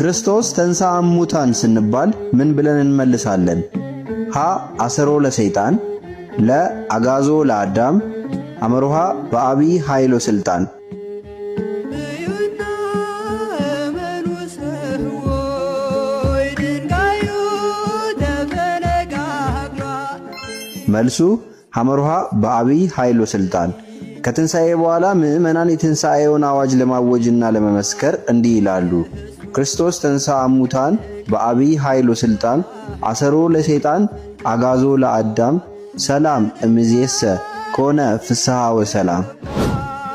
ክርስቶስ ተንሥአ እሙታን ስንባል ምን ብለን እንመልሳለን? ሀ አሰሮ ለሰይጣን፣ ለ አጋዞ ለአዳም፣ አመሩሃ በአቢይ ኃይሎ ስልጣን። መልሱ አመሩሃ በአቢይ ኃይሎ ስልጣን። ከትንሣኤ በኋላ ምዕመናን የትንሣኤውን አዋጅ ለማወጅና ለመመስከር እንዲህ ይላሉ። ክርስቶስ ተንሥአ እሙታን በአቢይ ኃይሎ ስልጣን አሰሮ ለሰይጣን አጋዞ ለአዳም ሰላም እምይእዜሰ ኮነ ፍስሐ ወሰላም።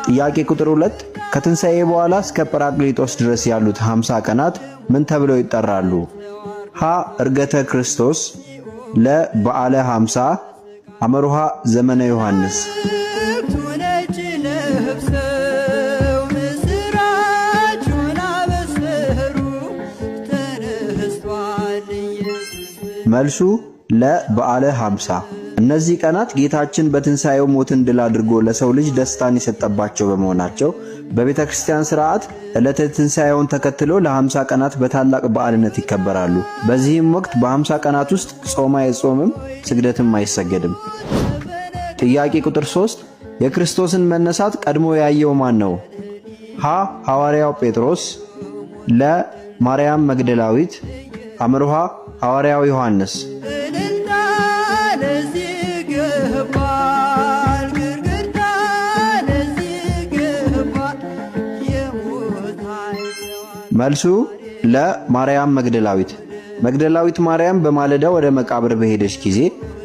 ጥያቄ ቁጥር 2 ከትንሣኤ በኋላ እስከ ጰራቅሊጦስ ድረስ ያሉት 50 ቀናት ምን ተብለው ይጠራሉ? ሀ ዕርገተ ክርስቶስ፣ ለ በዓለ 50፣ አመሩሃ ዘመነ ዮሐንስ። መልሱ ለ በዓለ 50። እነዚህ ቀናት ጌታችን በትንሣኤው ሞትን ድል አድርጎ ለሰው ልጅ ደስታን የሰጠባቸው በመሆናቸው በቤተ ክርስቲያን ሥርዓት ዕለተ ትንሣኤውን ተከትሎ ለ50 ቀናት በታላቅ በዓልነት ይከበራሉ። በዚህም ወቅት በ50 ቀናት ውስጥ ጾም አይጾምም፣ ስግደትም አይሰገድም። ጥያቄ ቁጥር 3 የክርስቶስን መነሳት ቀድሞ ያየው ማን ነው? ሀ ሐዋርያው ጴጥሮስ፣ ለ ማርያም መግደላዊት፣ አመሩሃ ሐዋርያው ዮሐንስ። መልሱ ለ ማርያም መግደላዊት። መግደላዊት ማርያም በማለዳ ወደ መቃብር በሄደች ጊዜ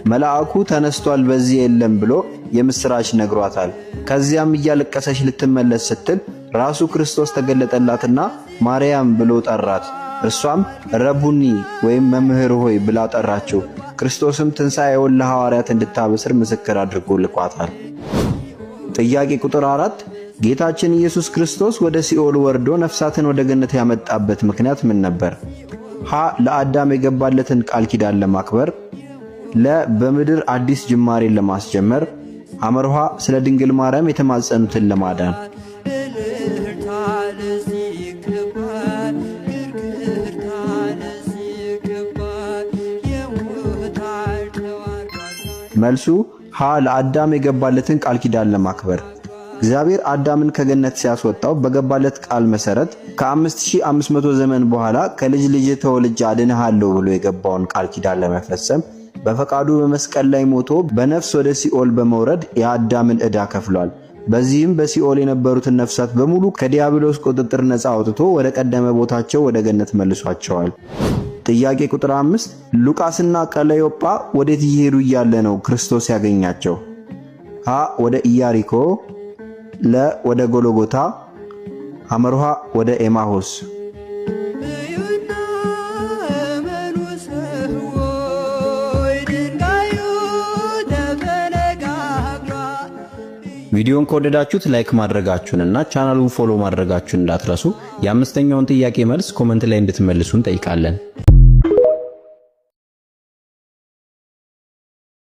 መልአኩ ተነስቷል በዚህ የለም ብሎ የምስራች ነግሯታል። ከዚያም እያለቀሰች ልትመለስ ስትል ራሱ ክርስቶስ ተገለጠላትና ማርያም ብሎ ጠራት። እርሷም ረቡኒ ወይም መምህር ሆይ ብላ ጠራችው። ክርስቶስም ትንሣኤውን ለሐዋርያት እንድታበስር ምስክር አድርጎ ልኳታል። ጥያቄ ቁጥር 4 ጌታችን ኢየሱስ ክርስቶስ ወደ ሲኦል ወርዶ ነፍሳትን ወደ ገነት ያመጣበት ምክንያት ምን ነበር? ሀ ለአዳም የገባለትን ቃል ኪዳን ለማክበር፣ ለ በምድር አዲስ ጅማሬን ለማስጀመር፣ አመርሃ ስለ ድንግል ማርያም የተማጸኑትን ለማዳን። መልሱ ሀ ለአዳም የገባለትን ቃል ኪዳን ለማክበር። እግዚአብሔር አዳምን ከገነት ሲያስወጣው በገባለት ቃል መሰረት ከ5500 ዘመን በኋላ ከልጅ ልጅ ተወልጄ አድንሃለሁ ብሎ የገባውን ቃል ኪዳን ለመፈጸም በፈቃዱ በመስቀል ላይ ሞቶ በነፍስ ወደ ሲኦል በመውረድ የአዳምን ዕዳ ከፍሏል። በዚህም በሲኦል የነበሩትን ነፍሳት በሙሉ ከዲያብሎስ ቁጥጥር ነፃ አውጥቶ ወደ ቀደመ ቦታቸው ወደ ገነት መልሷቸዋል። ጥያቄ ቁጥር 5 ሉቃስና ቀለዮጳ ወዴት እየሄዱ እያለ ነው ክርስቶስ ያገኛቸው? ሀ ወደ ኢያሪኮ፣ ለ ወደ ጎልጎታ፣ አመርሃ ወደ ኤማሁስ። ቪዲዮን ከወደዳችሁት ላይክ ማድረጋችሁንና ቻናሉን ፎሎ ማድረጋችሁን እንዳትረሱ። የአምስተኛውን ጥያቄ መልስ ኮሜንት ላይ እንድትመልሱ እንጠይቃለን።